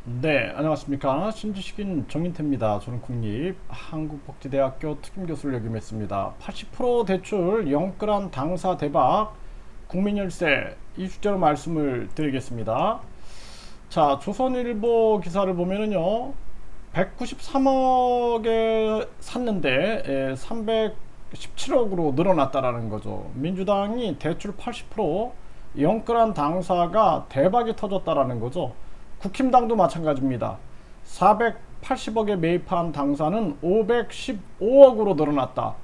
네, 안녕하십니까. 신지식인 정인태입니다. 저는 국립한국복지대학교 특임교수를 역임했습니다. 80% 대출 영끌한 당사 대박 국민열세 이 주제로 말씀을 드리겠습니다. 자, 조선일보 기사를 보면은요, 193억에 샀는데 317억으로 늘어났다라는 거죠. 민주당이 대출 80% 영끌한 당사가 대박이 터졌다라는 거죠. 국힘당도 마찬가지입니다. 480억에 매입한 당사는 515억으로 늘어났다.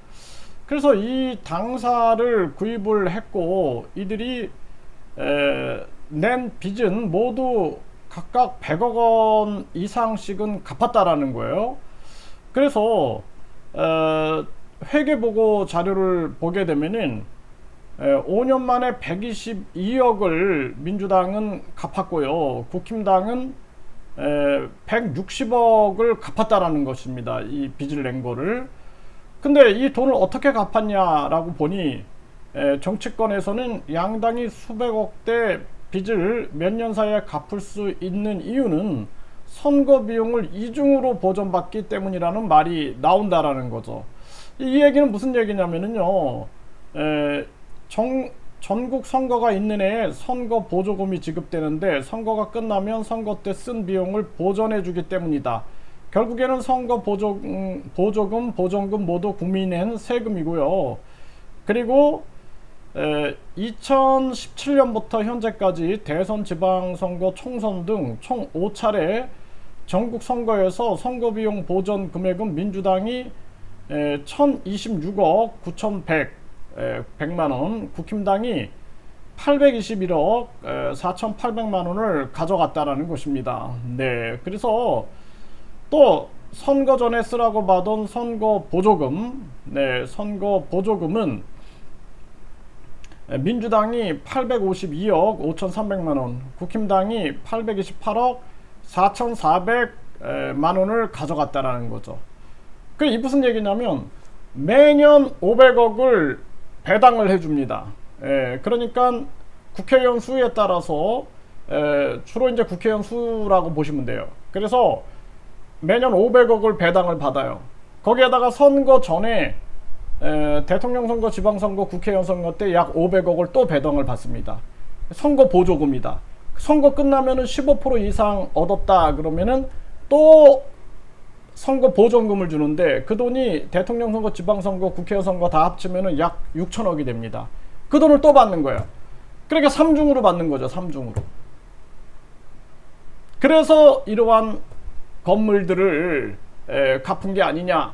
그래서 이 당사를 구입을 했고 이들이 낸 빚은 모두 각각 100억 원 이상씩은 갚았다라는 거예요. 그래서 회계보고 자료를 보게 되면은 5년 만에 122억을 민주당은 갚았고요. 국힘당은 160억을 갚았다라는 것입니다. 이 빚을 낸 거를. 근데 이 돈을 어떻게 갚았냐라고 보니 정치권에서는 양당이 수백억대 빚을 몇 년 사이에 갚을 수 있는 이유는 선거 비용을 이중으로 보전받기 때문이라는 말이 나온다라는 거죠. 이 얘기는 무슨 얘기냐면은요. 전국 선거가 있는 해에 선거 보조금이 지급되는데 선거가 끝나면 선거 때 쓴 비용을 보전해 주기 때문이다. 결국에는 선거 보조금, 보전금 모두 국민이 낸 세금이고요. 그리고 2017년부터 현재까지 대선, 지방선거, 총선 등 총 5차례 전국 선거에서 선거비용 보전 금액은 민주당이 1026억 9100만원, 국힘당이 821억 4800만원을 가져갔다라는 것입니다. 네, 그래서 또 선거 전에 쓰라고 받은 선거 보조금, 네, 선거 보조금은 민주당이 852억 5300만원, 국힘당이 828억 4400만원을 가져갔다라는 거죠. 그게 무슨 얘기냐면 매년 500억을 배당을 해줍니다. 그러니까 국회의원 수에 따라서 주로 이제 국회의원 수라고 보시면 돼요. 그래서 매년 500억을 배당을 받아요. 거기에다가 선거 전에 대통령 선거, 지방선거, 국회의원 선거 때 약 500억을 또 배당을 받습니다. 선거 보조금이다. 선거 끝나면은 15% 이상 얻었다 그러면은 또 선거 보전금을 주는데 그 돈이 대통령 선거, 지방선거, 국회의원 선거 다 합치면은 약 6천억이 됩니다. 그 돈을 또 받는 거야. 그러니까 3중으로 받는 거죠. 3중으로. 그래서 이러한 건물들을 갚은 게 아니냐.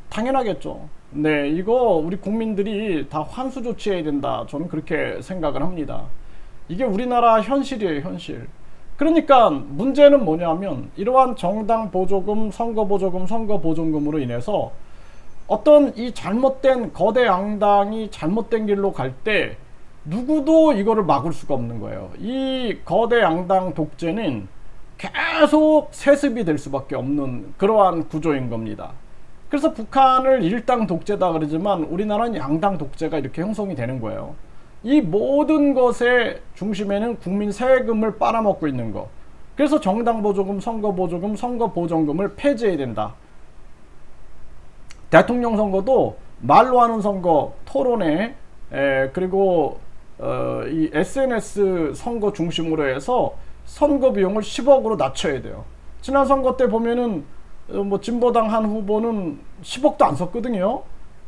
당연하겠죠. 네, 이거 우리 국민들이 다 환수 조치해야 된다. 저는 그렇게 생각을 합니다. 이게 우리나라 현실이에요, 현실. 그러니까 문제는 뭐냐면 이러한 정당 보조금, 선거 보조금, 선거 보존금으로 인해서 어떤 이 잘못된 거대 양당이 잘못된 길로 갈 때 누구도 이거를 막을 수가 없는 거예요. 이 거대 양당 독재는 계속 세습이 될 수밖에 없는 그러한 구조인 겁니다. 그래서 북한을 일당 독재다 그러지만 우리나라는 양당 독재가 이렇게 형성이 되는 거예요. 이 모든 것의 중심에는 국민 세금을 빨아먹고 있는 거. 그래서 정당 보조금, 선거 보조금, 선거 보전금을 폐지해야 된다. 대통령 선거도 말로 하는 선거, 토론회, 그리고 이 SNS 선거 중심으로 해서 선거 비용을 10억으로 낮춰야 돼요. 지난 선거 때 보면은 뭐 진보당 한 후보는 10억도 안 썼거든요.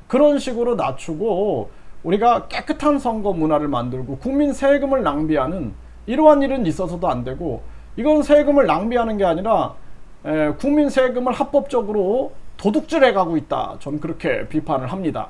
그런 식으로 낮추고 우리가 깨끗한 선거 문화를 만들고 국민 세금을 낭비하는 이러한 일은 있어서도 안 되고 이건 세금을 낭비하는 게 아니라 국민 세금을 합법적으로 도둑질해 가고 있다. 저는 그렇게 비판을 합니다.